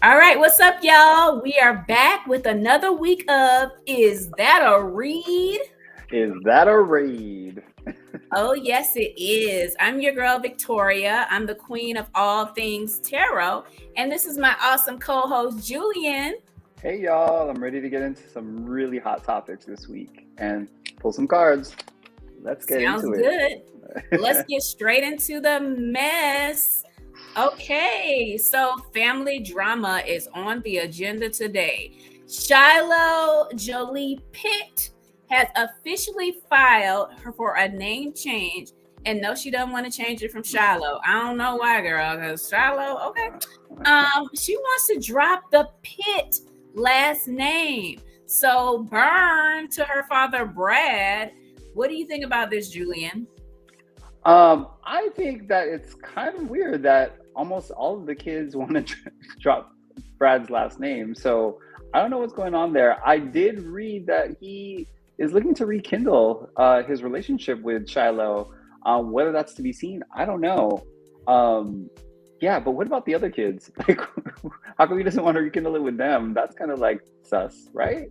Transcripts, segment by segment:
All right, what's up, y'all? We are back with another week of Is That a Read? Is that a raid? Oh, yes, it is. I'm your girl, Victoria. I'm the queen of all things tarot. And this is my awesome co host, Julian. Hey y'all, I'm ready to get into some really hot topics this week and pull some cards. Let's get Sounds into good. Let's it. get straight into the mess. Okay, so family drama is on the agenda today. Shiloh Jolie-Pitt has officially filed for a name change. And no, she doesn't want to change it from Shiloh. I don't know why, girl, because Shiloh, okay. She wants to drop the Pitt last name. So burn to her father, Brad. What do you think about this, Julian? I think that it's kind of weird that almost all of the kids want to drop Brad's last name. So I don't know what's going on there. I did read that he is looking to rekindle his relationship with Shiloh. Whether that's to be seen, I don't know. Um, yeah, but what about the other kids? Like, how come he doesn't want to rekindle it with them? That's kind of like sus, right?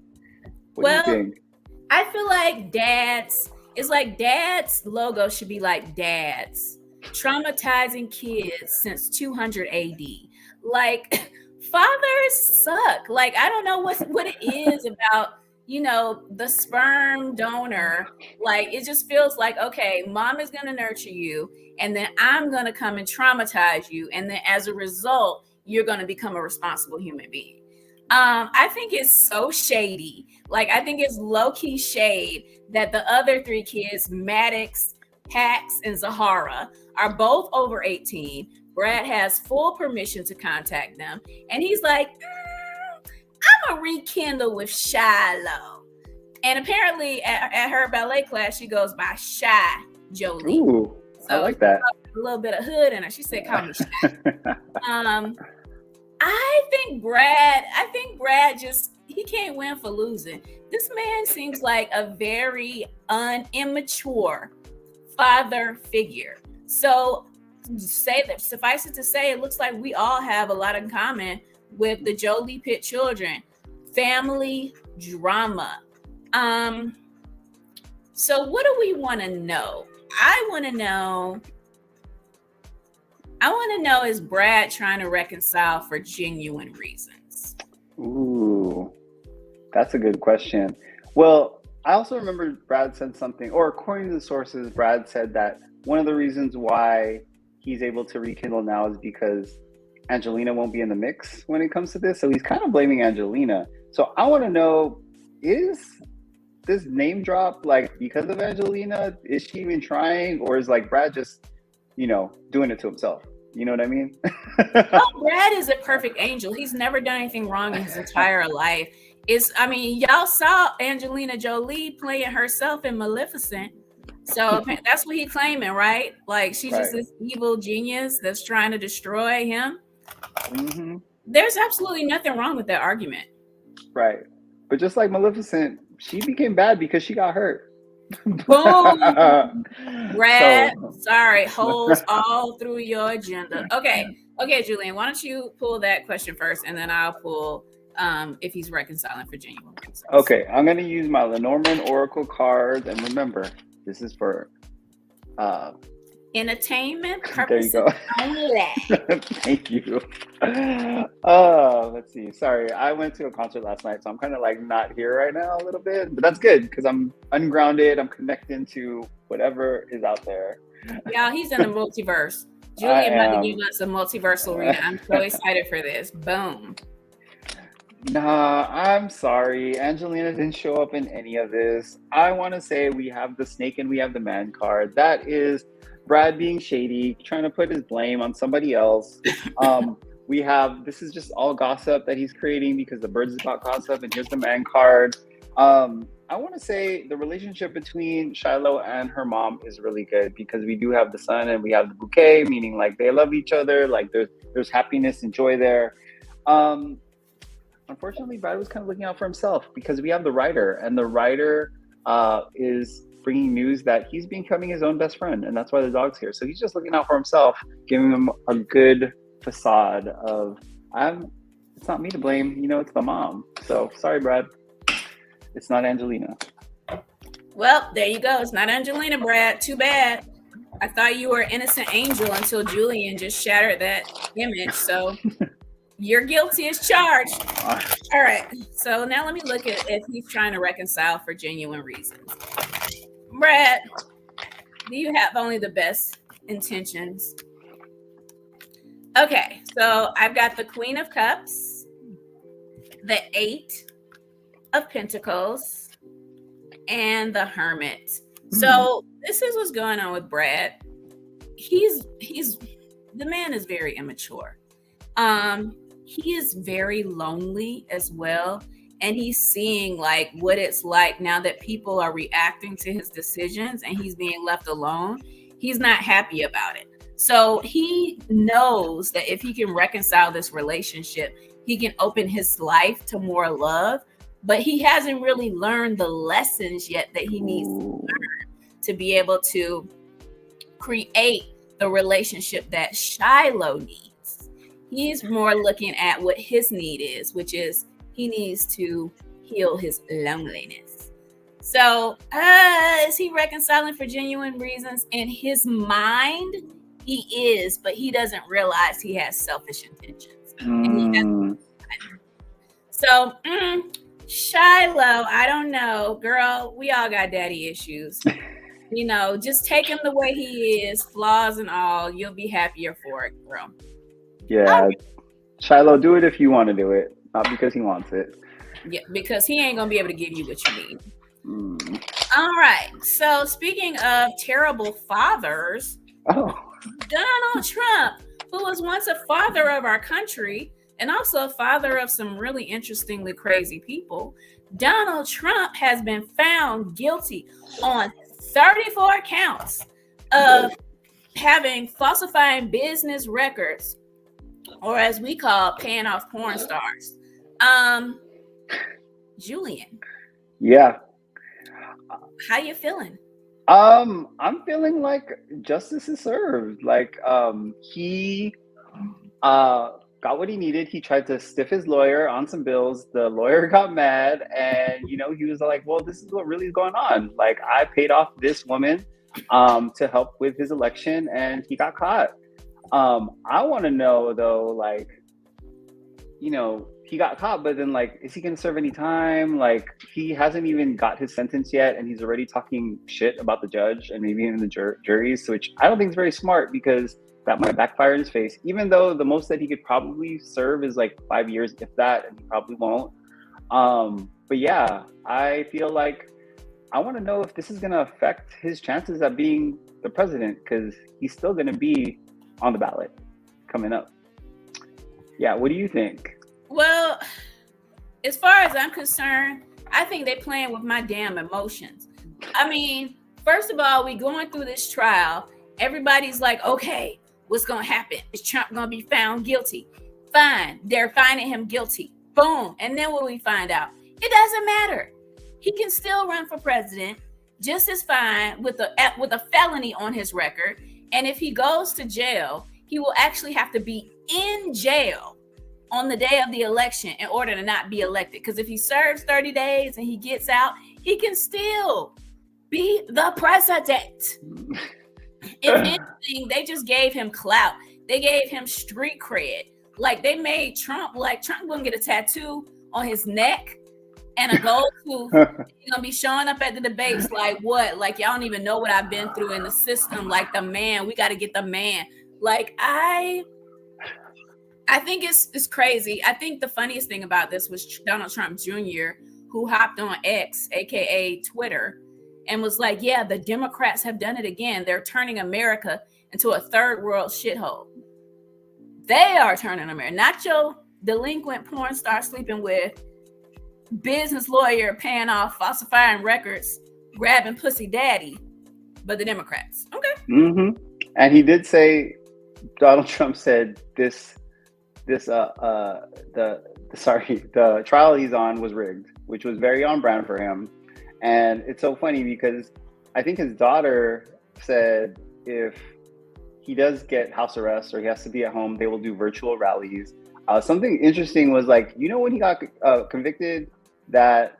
What do you Well, think? I feel like it's like dad's logo should be like dad's traumatizing kids since 200 AD. Like fathers suck. Like I don't know what it is about, the sperm donor. Like it just feels like okay, mom is going to nurture you and then I'm going to come and traumatize you and then as a result, you're going to become a responsible human being. I think it's so shady. Like I think it's low key shade that the other three kids, Maddox, Pax, and Zahara, are both over 18. Brad has full permission to contact them, and he's like, "I'm a rekindle with Shiloh." And apparently, at her ballet class, she goes by Shy Jolie. Ooh, I So like that. a little bit of hood in her. She said, "Call me Shy." Um, I think Brad just he can't win for losing. This man seems like a very immature father figure. So say that suffice it to say, it looks like we all have a lot in common with the Jolie-Pitt children. Family drama. Um, so what do we want to know? I want to know is Brad trying to reconcile for genuine reasons? Ooh, that's a good question. Well, I also remember Brad said something, or according to the sources, Brad said that one of the reasons why he's able to rekindle now is because Angelina won't be in the mix when it comes to this. So he's kind of blaming Angelina. So I want to know, is this name drop like because of Angelina? Is she even trying, or is like Brad just, doing it to himself? You know what I mean? Oh, Brad is a perfect angel. He's never done anything wrong in his entire life. Y'all saw Angelina Jolie playing herself in Maleficent. So that's what he's claiming, right? Like she's just Right. this evil genius that's trying to destroy him. Hmm. There's absolutely nothing wrong with that argument. Right. But just like Maleficent, she became bad because she got hurt. Boom. Brad, So, sorry, holes all through your agenda. Okay, Julian, why don't you pull that question first, and then I'll pull if he's reconciling for genuine reasons. okay, I'm going to use my Lenormand Oracle cards. And remember, this is for, uh, Entertainment there you purposes go. only. Thank you. Let's see. Sorry, I went to a concert last night, so I'm kind of like not here right now a little bit, but that's good because I'm ungrounded. I'm connecting to whatever is out there. Y'all, he's in the multiverse. I Julian about to give am. us a multiversal reading. I'm so excited for this. Boom. Nah, I'm sorry. Angelina didn't show up in any of this. I want to say we have the snake and we have the man card. That is Brad being shady, trying to put his blame on somebody else. We have this is just all gossip that he's creating because the birds is about gossip, and here's the man card. I want to say the relationship between Shiloh and her mom is really good because we do have the sun and we have the bouquet, meaning like they love each other, like there's happiness and joy there. Um, Unfortunately, Brad was kind of looking out for himself because we have the writer, and the writer is bringing news that he's becoming his own best friend, and that's why the dog's here. So he's just looking out for himself, giving him a good facade of I'm it's not me to blame. You know, it's the mom. So sorry, Brad. It's not Angelina. Well, there you go. It's not Angelina, Brad. Too bad. I thought you were an innocent angel until Julian just shattered that image. So you're guilty as charged. All right. So now let me look at if he's trying to reconcile for genuine reasons. Brad, do you have only the best intentions? Okay. So I've got the Queen of Cups, the Eight of Pentacles, and the Hermit. So this is what's going on with Brad. He's the man is very immature. He is very lonely as well, and he's seeing like what it's like now that people are reacting to his decisions and he's being left alone. He's not happy about it. So he knows that if he can reconcile this relationship, he can open his life to more love, but he hasn't really learned the lessons yet that he needs to learn to be able to create the relationship that Shiloh needs. He's more looking at what his need is, which is he needs to heal his loneliness. So is he reconciling for genuine reasons? In his mind, he is, but he doesn't realize he has selfish intentions. So Shiloh, I don't know, girl, we all got daddy issues. You know, just take him the way he is, flaws and all. You'll be happier for it, girl. Yeah. Shiloh, do it if you want to do it, not because he wants it. Yeah, because he ain't going to be able to give you what you need. All right. So speaking of terrible fathers, Donald Trump, who was once a father of our country and also a father of some really interestingly crazy people, Donald Trump has been found guilty on 34 counts of falsifying business records, or as we call paying off porn stars. Julian. Yeah. How you feeling? I'm feeling like justice is served. Like he got what he needed. He tried to stiff his lawyer on some bills. The lawyer got mad, and he was like, well, this is what really is going on. Like, I paid off this woman to help with his election, and he got caught. I want to know though, like, he got caught, but then, like, is he going to serve any time? Like, he hasn't even got his sentence yet, and he's already talking shit about the judge and maybe even the juries, which I don't think is very smart, because that might backfire in his face, even though the most that he could probably serve is like 5 years, if that, and he probably won't. But yeah, I feel like I want to know if this is going to affect his chances at being the president, because he's still going to be on the ballot coming up. Yeah, what do you think? Well, as far as I'm concerned, I think they're playing with my damn emotions. I mean, first of all, we going through this trial. Everybody's like, okay, what's going to happen? Is Trump going to be found guilty? Fine. They're finding him guilty. Boom. And then what do we find out? It doesn't matter. He can still run for president just as fine with a felony on his record. And if he goes to jail, he will actually have to be in jail on the day of the election in order to not be elected. Because if he serves 30 days and he gets out, he can still be the president. If anything, they just gave him clout. They gave him street cred. Like, they made Trump, like, Trump gonna get a tattoo on his neck and a gold tooth. He's gonna be showing up at the debates like, what? Like, y'all don't even know what I've been through in the system. Like, the man, we got to get the man. Like, I think it's crazy. I think the funniest thing about this was Donald Trump Jr., who hopped on X, aka Twitter, and was like, yeah, the Democrats have done it again. They're turning America into a third world shithole. They are turning America, not your delinquent porn star sleeping with, business lawyer paying off, falsifying records, grabbing pussy daddy, but the Democrats. Okay. Mm-hmm. And he did say, Donald Trump said the trial he's on was rigged, which was very on brand for him. And it's so funny because I think his daughter said if he does get house arrest or he has to be at home, they will do virtual rallies. Something interesting was like, when he got convicted, that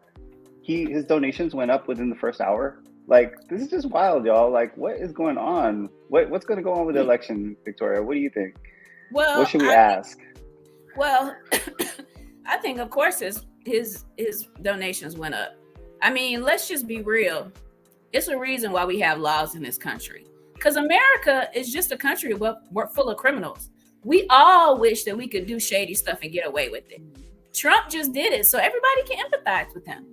his donations went up within the first hour. Like, this is just wild, y'all. Like, what is going on? What's going to go on with the election, Victoria? What do you think? Well, What should we ask? Well, I think of course his donations went up. I mean, let's just be real. It's a reason why we have laws in this country. Because America is just a country full of criminals. We all wish that we could do shady stuff and get away with it. Trump just did it, so everybody can empathize with him.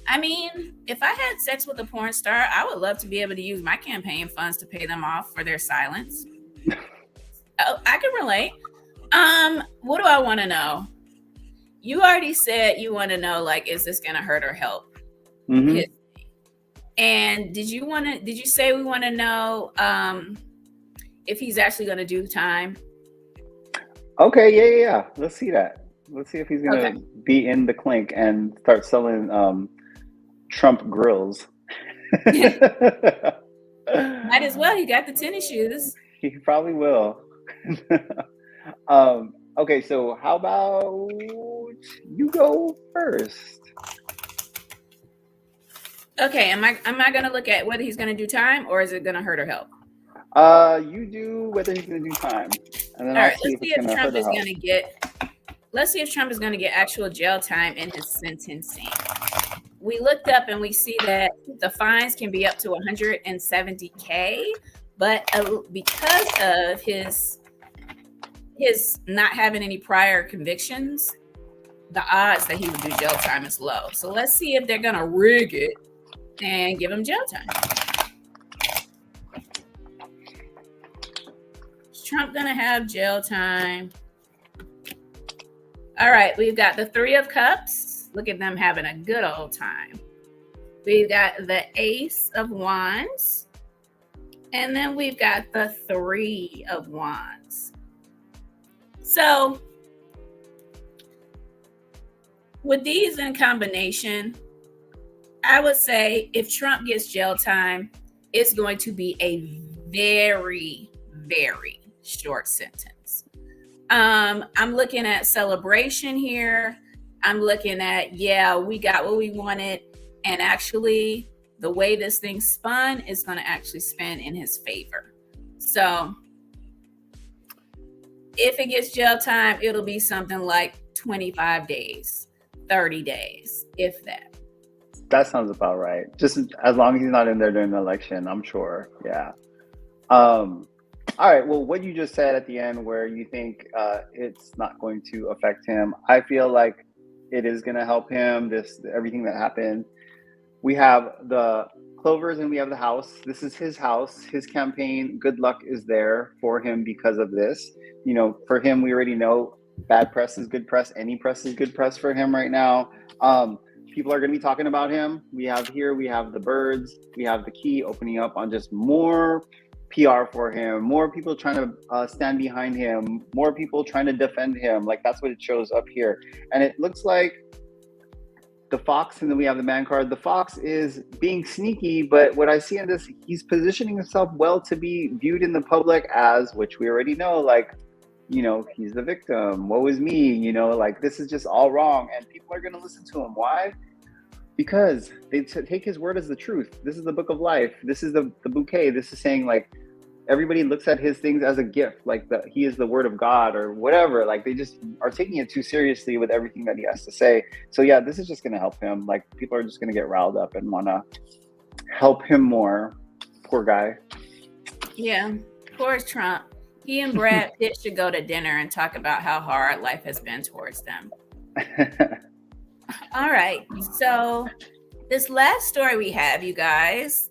I mean, if I had sex with a porn star, I would love to be able to use my campaign funds to pay them off for their silence. Oh, I can relate. What do I want to know? You already said you want to know, like, is this going to hurt or help? Mm-hmm. And did you say we want to know if he's actually going to do time? Okay, yeah. Let's see that. Let's see if he's going to be in the clink and start selling Trump grills. Might as well. He got the tennis shoes. He probably will. Okay, so how about you go first? Okay, am I going to look at whether he's going to do time, or is it going to hurt or help? You do whether he's going to do time, and then all I'll right. see if Trump is going to get. Let's see if Trump is going to get actual jail time in his sentencing. We looked up and we see that the fines can be up to $170K, but because of his not having any prior convictions, the odds that he would do jail time is low. So let's see if they're going to rig it and give him jail time. Is Trump going to have jail time? All right, we've got the Three of Cups. Look at them having a good old time. We've got the Ace of Wands. And then we've got the Three of Wands. So with these in combination, I would say if Trump gets jail time, it's going to be a very, very short sentence. I'm looking at celebration here. I'm looking at, we got what we wanted. And actually, the way this thing spun is going to actually spin in his favor. So if it gets jail time, it'll be something like 25 days, 30 days, if that. That sounds about right. Just as long as he's not in there during the election, I'm sure. Yeah. All right. Well, what you just said at the end, where you think it's not going to affect him, I feel like it is going to help him. Everything that happened. We have the clovers and we have the house. This is his house, his campaign. Good luck is there for him because of this. For him, we already know bad press is good press. Any press is good press for him right now. People are going to be talking about him. We have the birds. We have the key opening up on just more PR for him, more people trying to stand behind him, more people trying to defend him. Like, that's what it shows up here. And it looks like the fox, and then we have the man card. The fox is being sneaky, but what I see in this, he's positioning himself well to be viewed in the public as, which we already know, like, he's the victim. Woe is me, like, this is just all wrong. And people are going to listen to him. Why? Because they take his word as the truth. This is the book of life. This is the bouquet. This is saying, like, everybody looks at his things as a gift, like he is the word of God or whatever. Like, they just are taking it too seriously with everything that he has to say. So yeah, this is just going to help him. Like, people are just going to get riled up and want to help him more. Poor guy. Yeah, poor Trump. He and Brad Pitt should go to dinner and talk about how hard life has been towards them. All right. So this last story we have, you guys,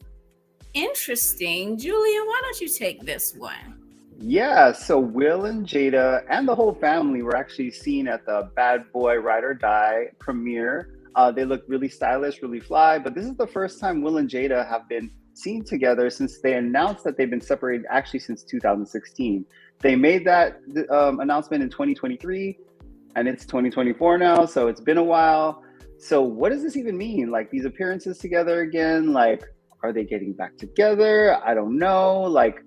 interesting. Julian, why don't you take this one? Yeah. So Will and Jada and the whole family were actually seen at the Bad Boy Ride or Die premiere. They look really stylish, really fly. But this is the first time Will and Jada have been seen together since they announced that they've been separated actually since 2016. They made that announcement in 2023 and it's 2024 now. So it's been a while. So what does this even mean? Like, these appearances together again, like, are they getting back together? I don't know. Like,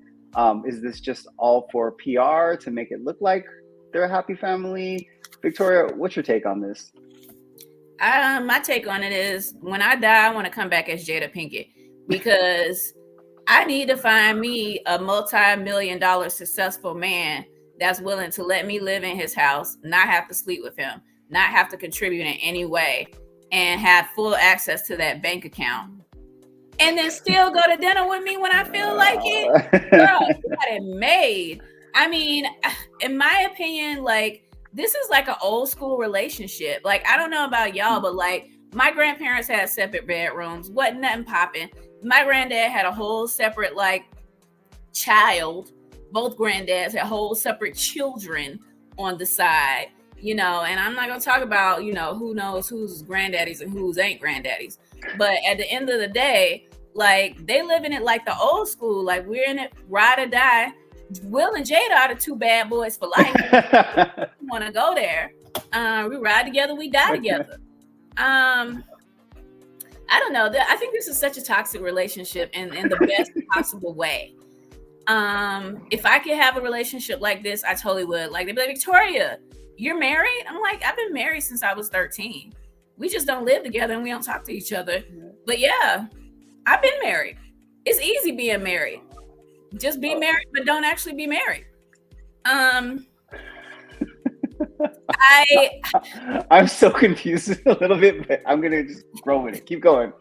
is this just all for PR to make it look like They're a happy family. Victoria, what's your take on this? My take on it is when I die, I want to come back as Jada Pinkett because I need to find me a multi-million-dollar successful man that's willing to let me live in his house, not have to sleep with him, not have to contribute in any way, and have full access to that bank account. And then still go to dinner with me when I feel like it. Girl, you got it made. I mean, in my opinion, like, this is like an old school relationship. Like, I don't know about y'all, but like, my grandparents had separate bedrooms, wasn't nothing popping. My granddad had a whole separate, like, child. Both granddads had whole separate children on the side, you know. And I'm not gonna talk about, you know, who knows who's granddaddies and who's ain't granddaddies. But at the end of the day, like, they live in it like the old school. Like, we're in it ride or die. Will and Jada are the two bad boys for life. We want to go there. We ride together, we die together. I don't know. I think this is such a toxic relationship in the best possible way. If I could have a relationship like this, I totally would. Like, they'd be like, Victoria, you're married? I'm like, I've been married since I was 13. We just don't live together and we don't talk to each other. But yeah, I've been married. It's easy being married. Just be married, but don't actually be married. I'm so confused a little bit, but I'm gonna just roll with it. Keep going.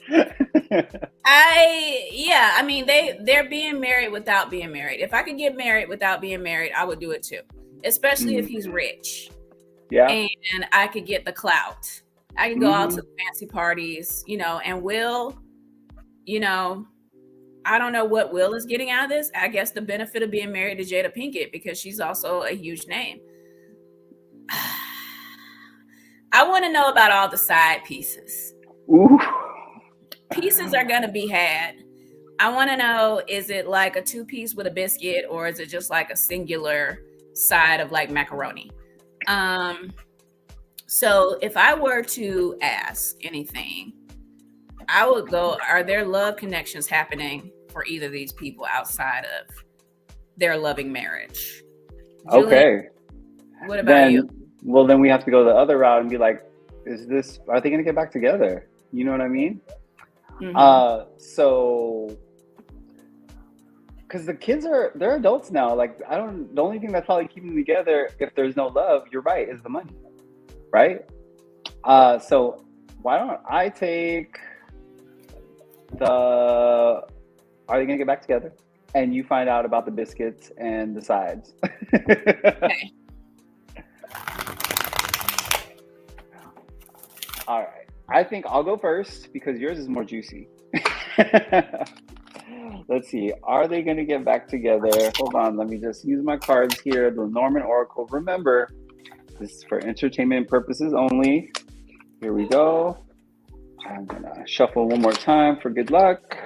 I mean, they're being married without being married. If I could get married without being married, I would do it too. Especially if he's rich. Yeah. And I could get the clout. I could go out to the fancy parties, you know, and Will, you know, I don't know what Will is getting out of this. I guess the benefit of being married to Jada Pinkett because she's also a huge name. I want to know about all the side pieces. Ooh. Pieces are going to be had. I want to know, is it like a 2-piece with a biscuit or is it just like a singular side of like macaroni? So if I were to ask anything, I would go, are there love connections happening for either of these people outside of their loving marriage? Julie, okay. What about you? Well, then we have to go the other route and be like, are they going to get back together? You know what I mean? So, because the kids they're adults now. Like, the only thing that's probably keeping them together, if there's no love, you're right, is the money. Right? So why don't I take are they gonna get back together? And you find out about the biscuits and the sides. Okay. All right. I think I'll go first because yours is more juicy. Let's see. Are they gonna get back together? Hold on. Let me just use my cards here. The Norman Oracle. Remember, this is for entertainment purposes only. Here we go. I'm gonna shuffle one more time for good luck.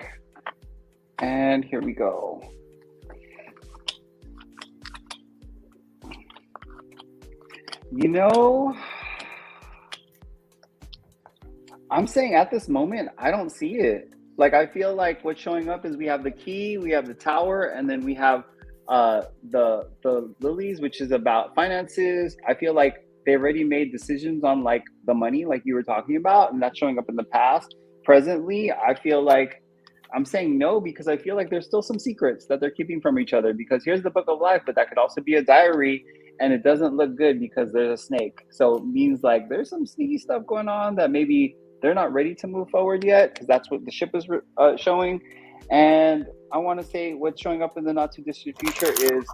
And here we go. You know, I'm saying at this moment, I don't see it. Like, I feel like what's showing up is we have the key, we have the tower, and then we have the lilies, which is about finances. I feel like they already made decisions on like the money, like you were talking about, and that's showing up in the past. Presently, I feel like I'm saying no because I feel like there's still some secrets that they're keeping from each other. Because here's the book of life, but that could also be a diary, and it doesn't look good because there's a snake. So it means like there's some sneaky stuff going on that maybe they're not ready to move forward yet, because that's what the ship is showing. And I want to say what's showing up in the not too distant future is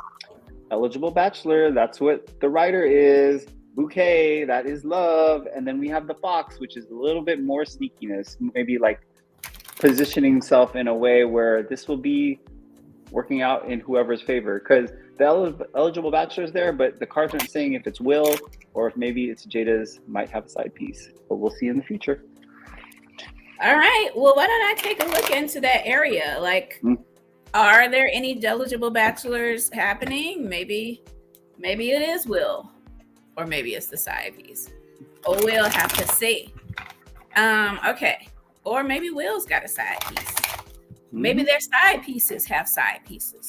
eligible bachelor. That's what the writer is. Bouquet, that is love. And then we have the fox, which is a little bit more sneakiness, maybe like positioning himself in a way where this will be working out in whoever's favor, because the eligible bachelor is there, but the cards aren't saying if it's Will or if maybe it's Jada's might have a side piece, but we'll see in the future. All right. Well, why don't I take a look into that area? Like, are there any eligible bachelors happening? Maybe it is Will, or maybe it's the side piece. Or we'll have to see. Okay. Or maybe Will's got a side piece. Maybe their side pieces have side pieces.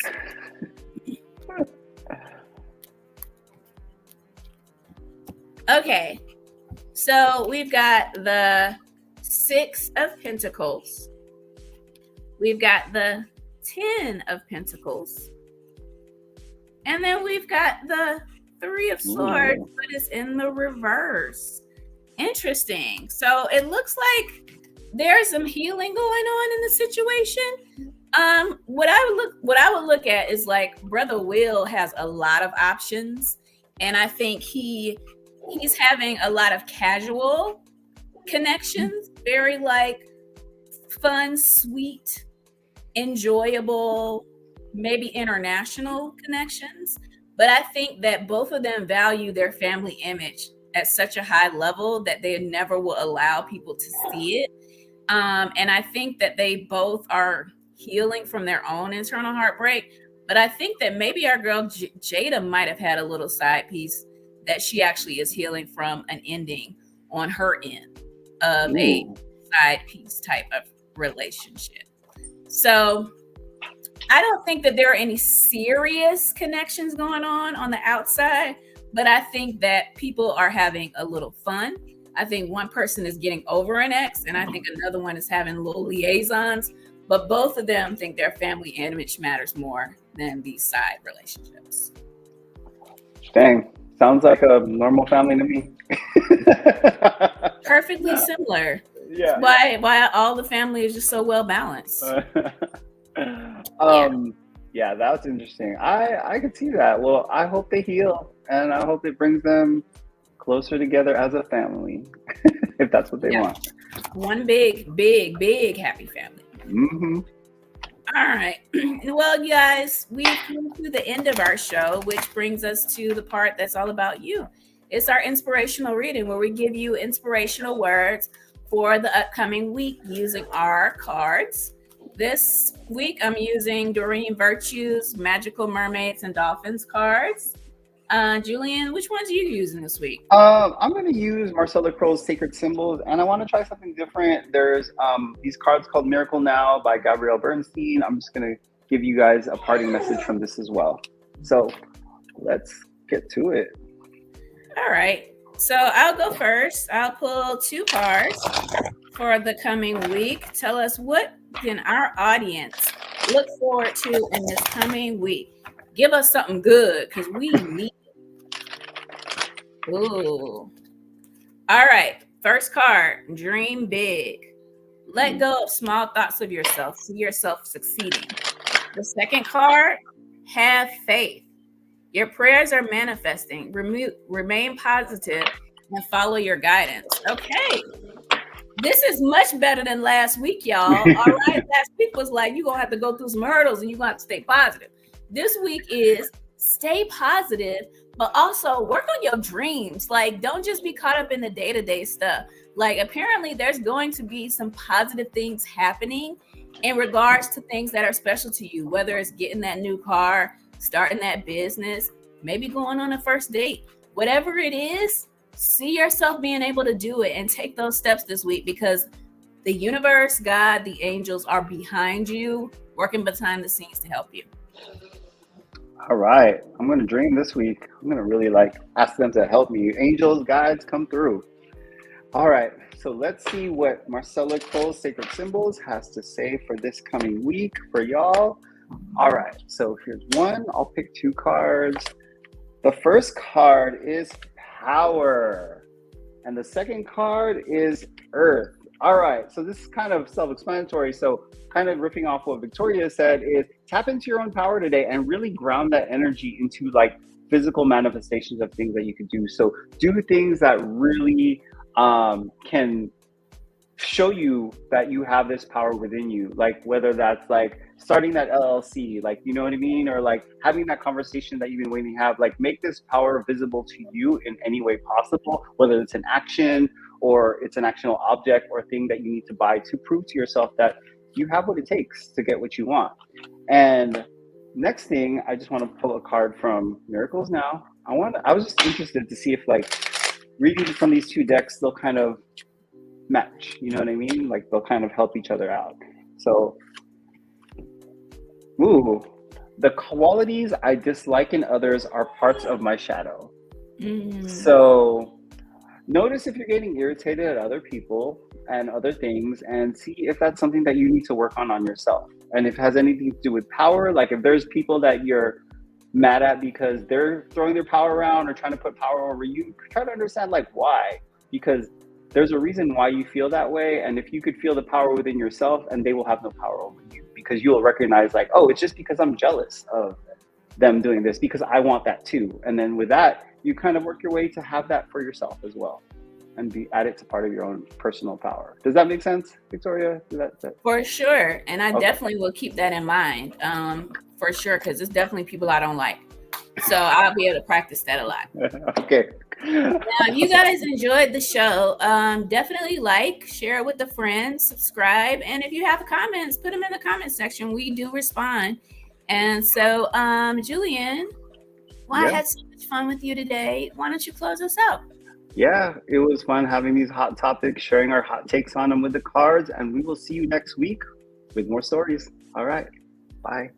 Okay, so we've got the Six of Pentacles. We've got the 10 of Pentacles. And then we've got the Three of Swords, Ooh. but it's in the reverse. Interesting. So it looks like there's some healing going on in the situation. What I would look at is like Brother Will has a lot of options, and I think he's having a lot of casual connections, very like fun, sweet, enjoyable, maybe international connections. But I think that both of them value their family image at such a high level that they never will allow people to see it. And I think that they both are healing from their own internal heartbreak. But I think that maybe our girl Jada might have had a little side piece that she actually is healing from an ending on her end of a side piece type of relationship. So I don't think that there are any serious connections going on the outside, but I think that people are having a little fun. I think one person is getting over an ex, and I think another one is having little liaisons, but both of them think their family image matters more than these side relationships. Dang, sounds like a normal family to me. Perfectly similar. Yeah. Why all the family is just so well balanced. Yeah, that's interesting. I could see that. Well, I hope they heal, and I hope it brings them closer together as a family, if that's what they want. One big happy family. Mm-hmm. All right. Well, you guys, we've come to the end of our show, which brings us to the part that's all about you. It's our inspirational reading where we give you inspirational words for the upcoming week using our cards. This week, I'm using Doreen Virtue's Magical Mermaids and Dolphins cards. Julian, which ones are you using this week? I'm going to use Marcella Crow's Sacred Symbols, and I want to try something different. There's these cards called Miracle Now by Gabrielle Bernstein. I'm just going to give you guys a parting message from this as well. So let's get to it. All right. So I'll go first. I'll pull 2 cards for the coming week. Tell us, what can our audience look forward to in this coming week? Give us something good, because we need it. Ooh. All right. First card, dream big. Let go of small thoughts of yourself. See yourself succeeding. The second card, have faith. Your prayers are manifesting. Remain positive and follow your guidance. Okay. This is much better than last week, y'all. All right. Last week was like, you're going to have to go through some hurdles and you're going to have to stay positive. This week is stay positive, but also work on your dreams. Like, don't just be caught up in the day-to-day stuff. Like, apparently there's going to be some positive things happening in regards to things that are special to you, whether it's getting that new car, starting that business, maybe going on a first date. Whatever it is, see yourself being able to do it and take those steps this week, because the universe, God, the angels are behind you, working behind the scenes to help you. All right. I'm going to dream this week. I'm going to really ask them to help me. Angels, guides, come through. All right. So let's see what Marcella Crow's Sacred Symbols has to say for this coming week for y'all. All right. So here's one. I'll pick 2 cards. The first card is Power. And the second card is Earth. All right. So this is kind of self-explanatory. So kind of ripping off what Victoria said is tap into your own power today and really ground that energy into physical manifestations of things that you can do. So do things that really can show you that you have this power within you, whether that's starting that LLC, you know what I mean, or having that conversation that you've been waiting to have. Make this power visible to you in any way possible, whether it's an action or it's an actionable object or thing that you need to buy to prove to yourself that you have what it takes to get what you want. And next thing, I just want to pull a card from Miracles Now. I was just interested to see if reading from these 2 decks, they'll kind of match, you know what I mean? They'll kind of help each other out. So, the qualities I dislike in others are parts of my shadow. So notice if you're getting irritated at other people and other things, and see if that's something that you need to work on yourself. And if it has anything to do with power, like if there's people that you're mad at because they're throwing their power around or trying to put power over you, try to understand like why, because there's a reason why you feel that way. And if you could feel the power within yourself, and they will have no power over you, because you'll recognize like, oh, it's just because I'm jealous of them doing this, because I want that too. And then with that, you kind of work your way to have that for yourself as well, and add it to part of your own personal power. Does that make sense, Victoria? For sure. And I definitely will keep that in mind, for sure, because there's definitely people I don't like. So I'll be able to practice that a lot. Okay. Now, if you guys enjoyed the show, definitely like, share it with a friend, subscribe. And if you have comments, put them in the comment section. We do respond. And so, Julian, I had so much fun with you today. Why don't you close us out? Yeah, it was fun having these hot topics, sharing our hot takes on them with the cards, and we will see you next week with more stories. All right. Bye.